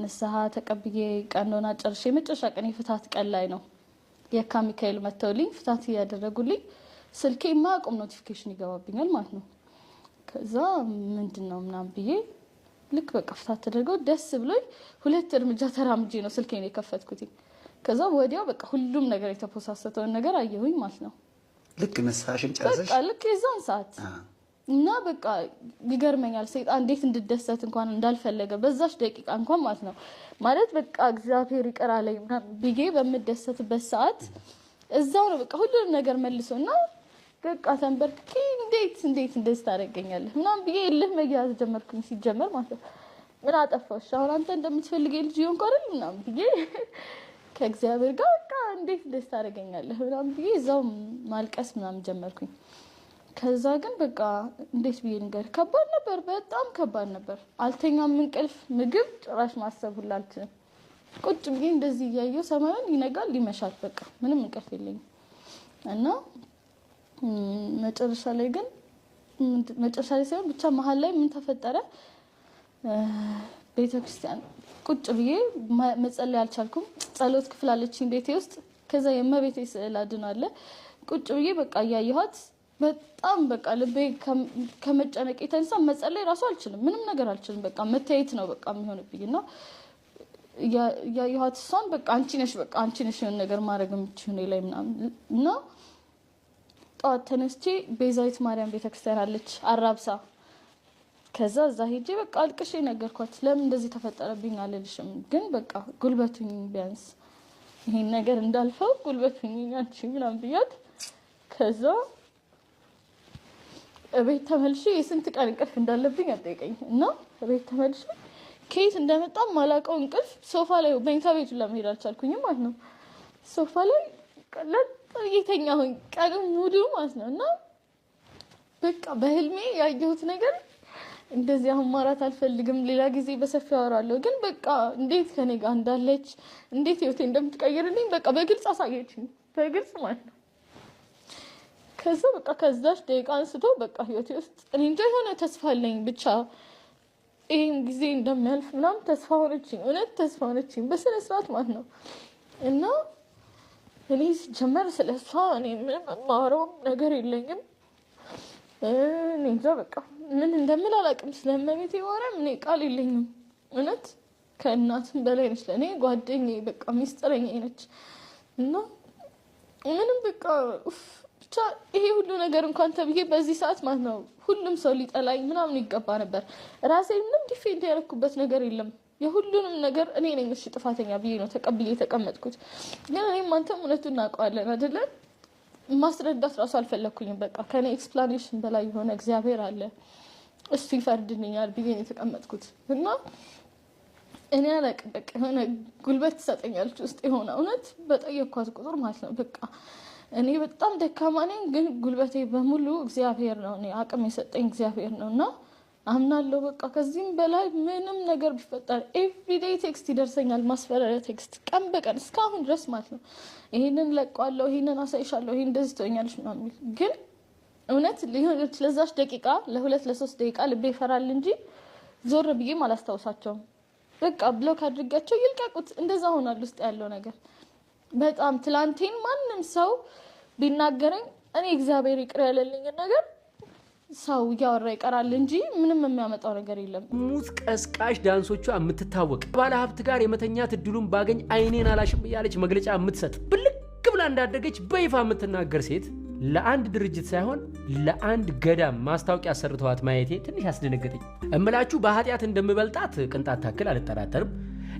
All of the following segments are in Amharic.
ንስሐ ተቀብዬ ቀኖና ጨርሼ መጨረሻ ቀን የፍታት ቀን ላይ ነው የካ ሚካኤል መተውልኝ ፍታት ያደረጉልኝ። ስልኬ ማቆም ኖቲፊኬሽን ይገባብኛል ማለት ነው። ከዛ ምንድነው ምናምን ብዬ ልክ በቃ ፍታት ተደርገው ደስ ብሎኝ 2 እርምጃ ተራምጄ ነው ስልኬን የከፈትኩት። ከዛ ወዲያው በቃ ሁሉም ነገር የተፖሳሰተው ነገር አየሁኝ ማለት ነው። ልክ ንስሐሽን ጨርሰሽ በቃ ልክ የዛን ሰዓት እና በቃ ይገርመኛል ሰይጣን እንዴት እንድደሰት እንኳን እንዳልፈለገ በዛሽ ደቂቃ እንኳን ማለት ነው። ማለት በቃ እግዚአብሔር ይቅር አለኝ ብዬ በምደሰትበት ሰዓት እዛው ነው በቃ ሁሉም ነገር መልሶና በቃ ተንበርክኬ እንዴት እንደዚህ ታደርገኛለህ ምናምን ብዬ እልህ መያዝ ጀመርኩኝ። ሲጀመር ማለት ነው ምን አጠፋሽ አሁን አንተ እንደምትፈልገው ልጅ ይሆን ቆረል ምናምን ብዬ ከእግዚአብሔር ጋር በቃ እንዴት እንደዚህ ታደርገኛለህ ምናምን ብዬ እዛው ማልቀስ ምናምን ጀመርኩኝ። ከዛ ግን በቃ እንዴት ብዬ ነገር ከባድ ነበር፣ በጣም ከባድ ነበር። አልተኛም፣ እንቅልፍ ምግብ ጭራሽ ማሰብ ሁላ አልችልም። ቁጭ ብዬ እንደዚህ እያየሁ ሰማዩን ይነጋል ይመሻል፣ በቃ ምንም እንቅልፍ የለኝም። እና መጨረሻ ላይ ግን መጨረሻ ላይ ሳይሆን ብቻ መሀል ላይ ምን ተፈጠረ፣ ቤተክርስቲያን ቁጭ ብዬ መጸለይ አልቻልኩም። ጸሎት ክፍል አለችኝ ቤቴ ውስጥ። ከዛ የእመቤቴ ስዕል አድኖ አለ። ቁጭ ብዬ በቃ እያየኋት በጣም በቃ ልቤ ከመጨነቅ የተነሳ መጸለይ ራሱ አልችልም፣ ምንም ነገር አልችልም። በቃ መታየት ነው በቃ የሚሆንብኝና ያየኋት እሷን በቃ አንቺ ነሽ የሆነ ነገር ማድረግ የምትችይው እኔ ላይ ምናምን እና ጠዋት ተነስቼ ቤዛዊት ማርያም ቤተክርስቲያን አለች አራብሳ። ከዛ እዛ ሄጄ በቃ አልቅሼ ነገርኳት። ለምን እንደዚህ ተፈጠረብኝ አልልሽም፣ ግን በቃ ጉልበቱኝ ቢያንስ ይሄን ነገር እንዳልፈው ጉልበቱኝ አንቺ ምናምን ብያት ከዛ እቤት ተመልሼ የስንት ቀን እንቅልፍ እንዳለብኝ አጠይቀኝ እና እቤት ተመልሼ ከየት እንደመጣ ማላቀው እንቅልፍ ሶፋ ላይ በእንታ ቤቱ ለመሄድ አልቻልኩኝም ማለት ነው። ሶፋ ላይ ቀለጥ እየተኛሁኝ ቀን ሙሉ ማለት ነው። እና በቃ በህልሜ ያየሁት ነገር እንደዚህ አማራት አልፈልግም፣ ሌላ ጊዜ በሰፊው አወራለሁ። ግን በቃ እንዴት ከኔ ጋር እንዳለች እንዴት ህይወቴ እንደምትቀይርልኝ በቃ በግልጽ አሳየችኝ፣ በግልጽ ማለት ነው። ከዛ በቃ ከዛሽ ደቂቃ አንስቶ በቃ ህይወቴ ውስጥ እኔ እንጃ የሆነ ተስፋ አለኝ ብቻ ይሄን ጊዜ እንደሚያልፍ ምናምን ተስፋ ሆነችኝ፣ እውነት ተስፋ ሆነችኝ በስነ ስርዓት ማለት ነው። እና እኔ ሲጀመር ስለሷ እኔ ምንም የማወራው ነገር የለኝም። እኔ እንጃ በቃ ምን እንደምል አላውቅም። ስለእመቤቴ ማርያም እኔ ቃል የለኝም። እውነት ከእናትም በላይ ነች ለእኔ፣ ጓደኛዬ በቃ ሚስጥረኛዬ ነች። እና ምንም በቃ ብቻ ይሄ ሁሉ ነገር እንኳን ተብዬ በዚህ ሰዓት ማለት ነው ሁሉም ሰው ሊጠላኝ ምናምን ይገባ ነበር። ራሴ ምንም ዲፌንድ ያደረኩበት ነገር የለም። የሁሉንም ነገር እኔ ነኝ እሺ ጥፋተኛ ብዬ ነው ተቀብዬ የተቀመጥኩት። ግን እኔም አንተም እውነቱን እናውቀዋለን አይደለ? ማስረዳት ራሱ አልፈለኩኝም። በቃ ከኔ ኤክስፕላኔሽን በላይ የሆነ እግዚአብሔር አለ፣ እሱ ይፈርድልኛል ብዬ ነው የተቀመጥኩት። እና እኔ አላውቅም በቃ የሆነ ጉልበት ትሰጠኛለች ውስጥ የሆነ እውነት በጠየኳት ቁጥር ማለት ነው በቃ እኔ በጣም ደካማ ነኝ፣ ግን ጉልበቴ በሙሉ እግዚአብሔር ነው። እኔ አቅም የሰጠኝ እግዚአብሔር ነውና አምናለሁ። በቃ ከዚህም በላይ ምንም ነገር ቢፈጠር ኤቭሪዴይ ቴክስት ይደርሰኛል፣ ማስፈራሪያ ቴክስት ቀን በቀን እስካሁን ድረስ ማለት ነው። ይሄንን ለቀዋለሁ፣ ይሄንን አሳይሻለሁ፣ ይሄን እንደዚህ ትሆኛለሽ ምናምን። ግን እውነት ሊሆንች ለዛች ደቂቃ ለ2 ለ3 ደቂቃ ልቤ ይፈራል እንጂ ዞር ብዬም አላስታውሳቸውም። በቃ ብሎክ አድርጋቸው ይልቀቁት፣ እንደዛ ሆኗል ውስጥ ያለው ነገር። በጣም ትላንቴን ማንም ሰው ቢናገረኝ እኔ እግዚአብሔር ይቅር ያለልኝ ነገር ሰው ያወራ ይቀራል እንጂ ምንም የሚያመጣው ነገር የለም። ሙዝ ቀስቃሽ ዳንሶቿ የምትታወቅ ባለ ሀብት ጋር የመተኛት እድሉን ባገኝ አይኔን አላሽም ያለች መግለጫ የምትሰጥ ብልቅ ብላ እንዳደገች በይፋ የምትናገር ሴት ለአንድ ድርጅት ሳይሆን ለአንድ ገዳም ማስታወቂያ ሰርተዋት ማየቴ ትንሽ አስደነገጠኝ። እምላችሁ በኃጢአት እንደምበልጣት ቅንጣት ታክል አልጠራጠርም።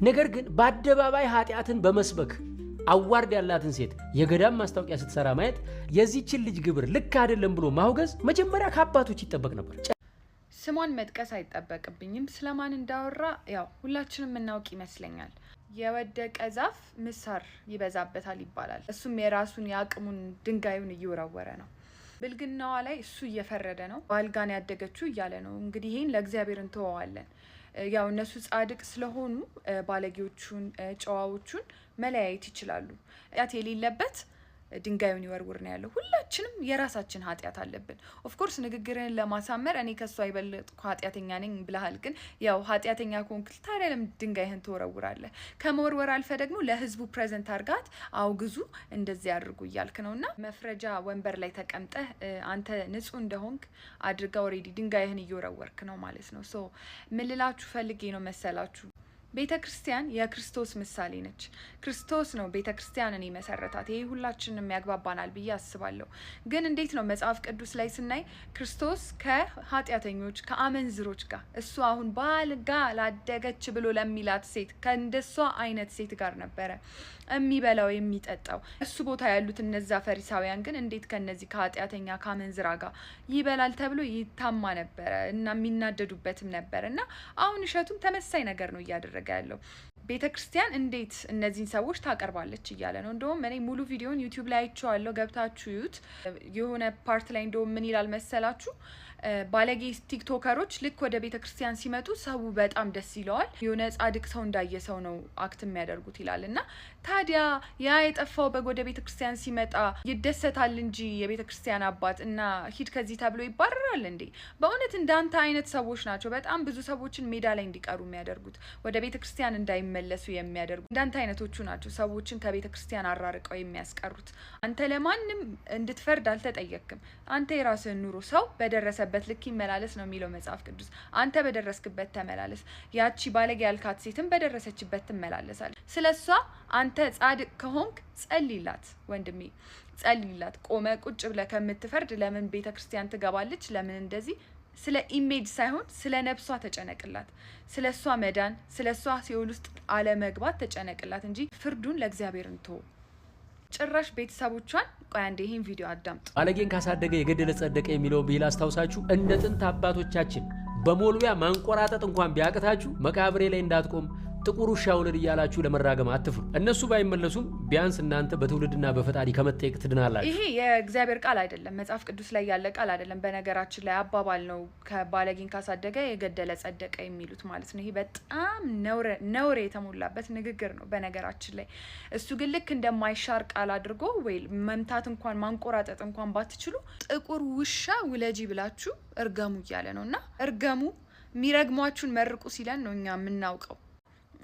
ነገር ግን በአደባባይ ኃጢአትን በመስበክ አዋርድ ያላትን ሴት የገዳም ማስታወቂያ ስትሰራ ማየት የዚህችን ልጅ ግብር ልክ አይደለም ብሎ ማውገዝ መጀመሪያ ከአባቶች ይጠበቅ ነበር። ስሟን መጥቀስ አይጠበቅብኝም። ስለማን እንዳወራ ያው ሁላችንም እናውቅ ይመስለኛል። የወደቀ ዛፍ ምሳር ይበዛበታል ይባላል። እሱም የራሱን ያቅሙን ድንጋዩን እየወረወረ ነው። ብልግናዋ ላይ እሱ እየፈረደ ነው። ባልጋን ያደገችው እያለ ነው። እንግዲህ ይሄን ለእግዚአብሔር እንተዋዋለን። ያው እነሱ ጻድቅ ስለሆኑ ባለጌዎቹን ጨዋዎቹን መለያየት ይችላሉ። ኃጢአት የሌለበት ድንጋዩን ይወርውር ነው ያለው። ሁላችንም የራሳችን ኃጢአት አለብን። ኦፍ ኮርስ ንግግርን ለማሳመር እኔ ከሷ ይበልጥኩ ኃጢአተኛ ነኝ ብለሃል። ግን ያው ኃጢአተኛ ኮንክ ታዲያ ለምን ድንጋይህን ትወረውራለህ? ከመወርወር አልፈ ደግሞ ለህዝቡ ፕሬዘንት አርጋት አውግዙ እንደዚህ አድርጉ እያልክ ነውና መፍረጃ ወንበር ላይ ተቀምጠህ አንተ ንጹህ እንደሆንክ አድርጋ ኦሬዲ ድንጋይህን እየወረወርክ ነው ማለት ነው። ሶ ምን ልላችሁ ፈልጌ ነው መሰላችሁ? ቤተ ክርስቲያን የክርስቶስ ምሳሌ ነች። ክርስቶስ ነው ቤተ ክርስቲያንን የመሰረታት። ይሄ ሁላችንም ያግባባናል ብዬ አስባለሁ። ግን እንዴት ነው መጽሐፍ ቅዱስ ላይ ስናይ ክርስቶስ ከኃጢአተኞች ከአመንዝሮች ጋር እሱ አሁን ባልጋ ላደገች ብሎ ለሚላት ሴት ከእንደሷ አይነት ሴት ጋር ነበረ የሚበላው የሚጠጣው። እሱ ቦታ ያሉት እነዛ ፈሪሳውያን ግን እንዴት ከነዚህ ከኃጢአተኛ ከአመንዝራ ጋር ይበላል ተብሎ ይታማ ነበረ እና የሚናደዱበትም ነበር። እና አሁን እሸቱም ተመሳይ ነገር ነው እያደረገ ያለው። ቤተ ክርስቲያን እንዴት እነዚህን ሰዎች ታቀርባለች እያለ ነው። እንደውም እኔ ሙሉ ቪዲዮን ዩቲዩብ ላይ አይቼዋለሁ፣ ገብታችሁ ዩት። የሆነ ፓርት ላይ እንደውም ምን ይላል መሰላችሁ? ባለጌ ቲክቶከሮች ልክ ወደ ቤተ ክርስቲያን ሲመጡ ሰው በጣም ደስ ይለዋል። የሆነ ጻድቅ ሰው እንዳየ ሰው ነው አክት የሚያደርጉት ይላል። እና ታዲያ ያ የጠፋው በግ ወደ ቤተ ክርስቲያን ሲመጣ ይደሰታል እንጂ የቤተ ክርስቲያን አባት እና ሂድ ከዚህ ተብሎ ይባረራል እንዴ? በእውነት እንዳንተ አይነት ሰዎች ናቸው በጣም ብዙ ሰዎችን ሜዳ ላይ እንዲቀሩ የሚያደርጉት፣ ወደ ቤተ ክርስቲያን እንዳይመለሱ የሚያደርጉት እንዳንተ አይነቶቹ ናቸው ሰዎችን ከቤተ ክርስቲያን አራርቀው የሚያስቀሩት። አንተ ለማንም እንድትፈርድ አልተጠየቅክም። አንተ የራስህን ኑሮ ሰው በደረሰበት ልክ ይመላለስ ነው የሚለው መጽሐፍ ቅዱስ። አንተ በደረስክበት ተመላለስ። ያቺ ባለጌ ያልካት ሴትም በደረሰችበት ትመላለሳል። ስለሷ አንተ ጻድቅ ከሆንክ ጸልይላት ወንድሜ፣ ጸልይላት። ቆመ ቁጭ ብለ ከምትፈርድ ለምን ቤተ ክርስቲያን ትገባለች? ለምን እንደዚህ? ስለ ኢሜጅ ሳይሆን ስለ ነፍሷ ተጨነቅላት። ስለሷ መዳን፣ ስለሷ ሲኦል ውስጥ አለመግባት ተጨነቅላት እንጂ ፍርዱን ለእግዚአብሔር እንተው። ጭራሽ ቤተሰቦቿን ቆይ አንዴ ይሄን ቪዲዮ አዳምጡ። ባለጌን ካሳደገ የገደለ ጸደቀ የሚለው ብሂል አስታውሳችሁ እንደ ጥንት አባቶቻችን በሞልቢያ ማንቆራጠጥ እንኳን ቢያቅታችሁ መቃብሬ ላይ እንዳትቆም ጥቁር ውሻ ውለድ እያላችሁ ለመራገም አትፍሩ። እነሱ ባይመለሱም ቢያንስ እናንተ በትውልድና በፈጣሪ ከመጠየቅ ትድናላችሁ። ይሄ የእግዚአብሔር ቃል አይደለም፣ መጽሐፍ ቅዱስ ላይ ያለ ቃል አይደለም። በነገራችን ላይ አባባል ነው። ከባለጌን ካሳደገ የገደለ ጸደቀ የሚሉት ማለት ነው። ይሄ በጣም ነውር የተሞላበት ንግግር ነው በነገራችን ላይ። እሱ ግን ልክ እንደማይሻር ቃል አድርጎ ወይ መምታት እንኳን ማንቆራጠጥ እንኳን ባትችሉ ጥቁር ውሻ ውለጂ ብላችሁ እርገሙ እያለ ነው። እና እርገሙ፣ የሚረግሟችሁን መርቁ ሲለን ነው እኛ የምናውቀው።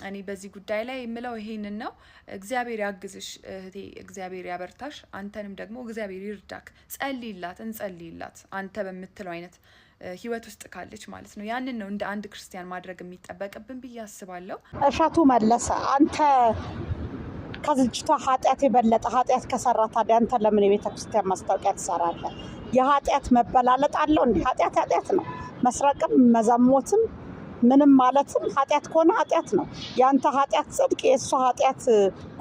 እኔ በዚህ ጉዳይ ላይ የምለው ይሄንን ነው። እግዚአብሔር ያግዝሽ እህቴ፣ እግዚአብሔር ያበርታሽ። አንተንም ደግሞ እግዚአብሔር ይርዳክ። ጸልይላት፣ እንጸልይላት። አንተ በምትለው አይነት ህይወት ውስጥ ካለች ማለት ነው። ያንን ነው እንደ አንድ ክርስቲያን ማድረግ የሚጠበቅብን ብዬ አስባለሁ። እሸቱ መለሰ፣ አንተ ከልጅቷ ኃጢአት የበለጠ ኃጢአት ከሰራ ታዲያ አንተ ለምን የቤተ ክርስቲያን ማስታወቂያ ትሰራለህ? የኃጢአት መበላለጥ አለው እንዴ? ኃጢአት ነው። መስረቅም መዘሞትም ምንም ማለትም ኃጢአት ከሆነ ኃጢአት ነው። ያንተ ኃጢአት ጽድቅ፣ የእሷ ኃጢአት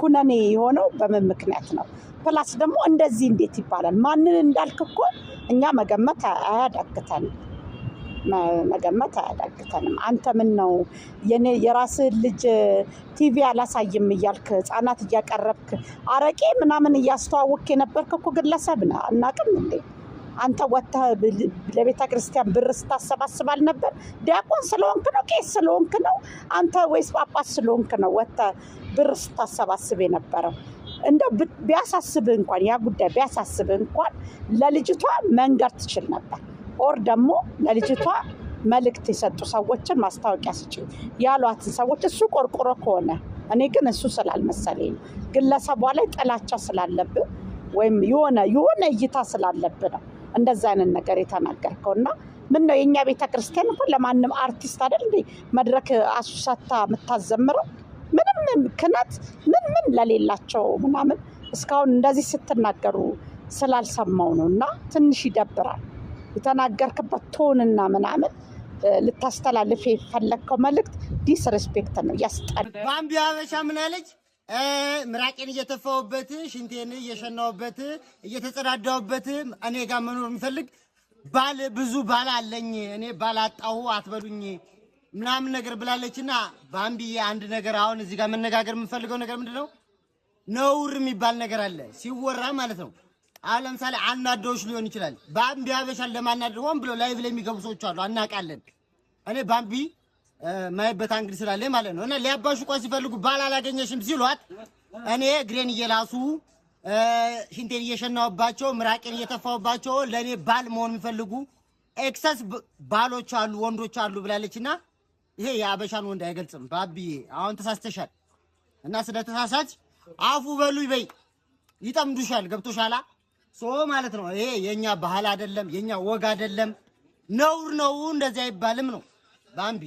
ኩነኔ የሆነው በምን ምክንያት ነው? ፕላስ ደግሞ እንደዚህ እንዴት ይባላል? ማንን እንዳልክ እኮ እኛ መገመት አያዳግተንም። አንተ ምን ነው የራስህን ልጅ ቲቪ አላሳይም እያልክ ህፃናት እያቀረብክ አረቄ ምናምን እያስተዋወቅክ የነበርክ እኮ ግለሰብ ነህ። አናውቅም እንዴ? አንተ ወጥተህ ለቤተ ክርስቲያን ብር ስታሰባስብ አልነበር? ዲያቆን ስለሆንክ ነው? ቄስ ስለሆንክ ነው? አንተ ወይስ ጳጳስ ስለሆንክ ነው ወጥተህ ብር ስታሰባስብ የነበረው? እንደው ቢያሳስብህ እንኳን ያ ጉዳይ ቢያሳስብህ እንኳን ለልጅቷ መንገር ትችል ነበር። ኦር ደግሞ ለልጅቷ መልእክት የሰጡ ሰዎችን ማስታወቂያ ስጪ ያሏትን ሰዎች እሱ ቆርቆሮ ከሆነ፣ እኔ ግን እሱ ስላልመሰለኝ ነው። ግለሰቧ ላይ ጥላቻ ስላለብህ ወይም የሆነ እይታ ስላለብህ ነው እንደዛ አይነት ነገር የተናገርከውና ምን ነው የኛ ቤተ ክርስቲያን እኮ ለማንም አርቲስት አይደል እንዴ መድረክ አሱሳታ የምታዘምረው? ምንም ክነት ምን ለሌላቸው ምናምን እስካሁን እንደዚህ ስትናገሩ ስላልሰማው ነውና ትንሽ ይደብራል። የተናገርክበት ቶንና ምናምን ልታስተላልፍ የፈለግከው መልእክት ዲስሪስፔክት ነው፣ ያስጠላል። ባምቢ አበሻ ምን አለች? ምራቄን እየተፋውበት ሽንቴን እየሸናውበት እየተጸዳዳውበት እኔ ጋር መኖር የሚፈልግ ብዙ ባል አለኝ እኔ ባላጣሁ አትበሉኝ ምናምን ነገር ብላለችና ባምቢ አንድ ነገር አሁን እዚህ ጋር መነጋገር የምፈልገው ነገር ምንድነው? ነውር የሚባል ነገር አለ ሲወራ ማለት ነው። አሁን ለምሳሌ አናዶሽ ሊሆን ይችላል። ባምቢ አበሻን ለማናደር ሆን ብሎ ላይቭ ላይ የሚገቡ ሰዎች አሉ፣ አናቃለን። እኔ ባምቢ ማይበት አንግል ስላለኝ ማለት ነው። እና ሊያባሹ ቆይ ሲፈልጉ ባል አላገኘሽም ሲሏት እኔ ግሬን እየላሱ ሽንቴን እየሸናውባቸው ምራቄን እየተፋውባቸው ለኔ ባል መሆን የሚፈልጉ ኤክሰስ ባሎች አሉ ወንዶች አሉ ብላለችና ይሄ የአበሻን ወንድ አይገልጽም። ባቢዬ አሁን ተሳስተሻል እና ስለተሳሳች አፉ በሉ ይበይ ይጠምዱሻል። ገብቶሻላ ሶ ማለት ነው። ይሄ የኛ ባህል አይደለም፣ የኛ ወግ አይደለም፣ ነውር ነው። እንደዚህ አይባልም ነው ባምቢ